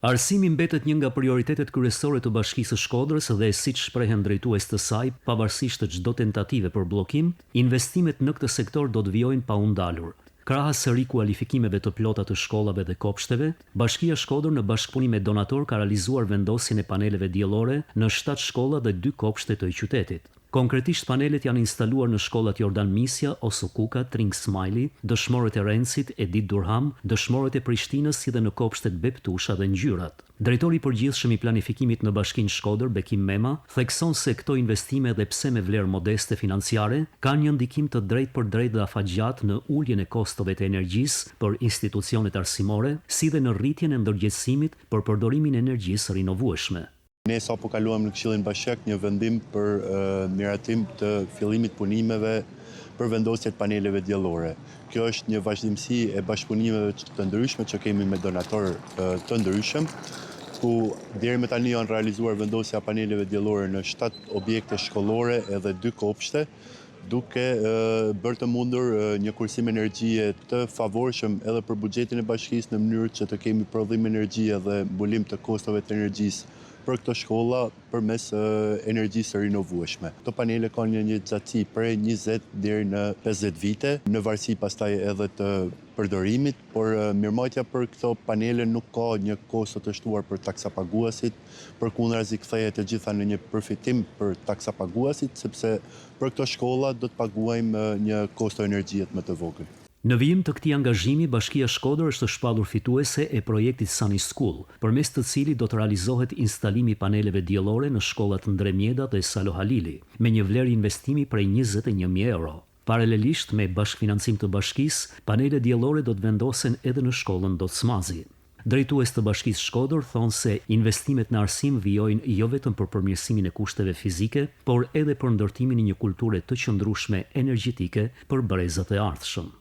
Arsimi mbetet një nga prioritetet kryesore të Bashkisë së Shkodrës dhe siç shprehen drejtues të saj, pavarësisht të çdo tentative për bllokim, investimet në këtë sektor do të vijojnë pa u ndalur. Krahas së rikualifikimeve të plota të shkollave dhe kopshteve, Bashkia e Shkodër në bashkëpunim me donator ka realizuar vendosjen e paneleve diellore në 7 shkolla dhe 2 kopshte të qytetit. Konkretisht panelet janë instaluar në shkollat Jordan Misja, Osokuka, Tring Smajli, dëshmorët e Rencit, Edit Durham, dëshmorët e Prishtinës si dhe në kopshtet Beptusha dhe Ngjyrat. Drejtori i përgjithshëm i planifikimit në Bashkinë Shkodër, Bekim Mema, thekson se këto investime edhe pse me vlerë modeste financiare, kanë një ndikim të drejtpërdrejtë dhe afatgjat në uljen e kostove të energjisë për institucionet arsimore, si dhe në rritjen e ndërgjegjësimit për përdorimin e energjisë rinovueshme. Ne sapo kaluam në Këshillin Bashkiak një vendim për miratim të fillimit punimeve për vendosje të paneleve diellore. Kjo është një vazhdimsi e bashkëpunimeve të ndryshme që kemi me donatorë të ndryshëm, ku deri më tani janë realizuar vendosja paneleve diellore në 7 objekte shkollore edhe 2 kopshte, duke bërë të mundur një kursim energjie të favorshëm edhe për buxhetin e bashkisë në mënyrë që të kemi prodhim energjie dhe mbulim të kostove të energjisë për këto shkolla përmes energjisë rinovueshme. Këto panele kanë një gjatësi prej 20 deri në 50 vite, në varësi pastaj edhe të përdorimit, por mirëmarrja për këto panele nuk ka një kosto të shtuar për taksapaguesit, përkundrazi kthehet të gjitha në një përfitim për taksapaguesit, sepse për këto shkolla do të paguajmë një kosto energjie më të vogël. Në vijim të këtij angazhimi, Bashkia e Shkodër është shpallur fituese e projektit Sunny School, përmes të cilit do të realizohet instalimi i paneleve diellore në shkollat Ndre Mjeda dhe Salo Halili, me një vlerë investimi prej 21.000 euro. Paralelisht me bashkëfinancim të bashkisë, panele diellore do të vendosen edhe në shkollën Docmazi. Drejtues të Bashkisë Shkodër thonë se investimet në arsim vijojnë jo vetëm për përmirësimin e kushteve fizike, por edhe për ndërtimin e një kulture të qëndrueshme energjetike për brezat e ardhshëm.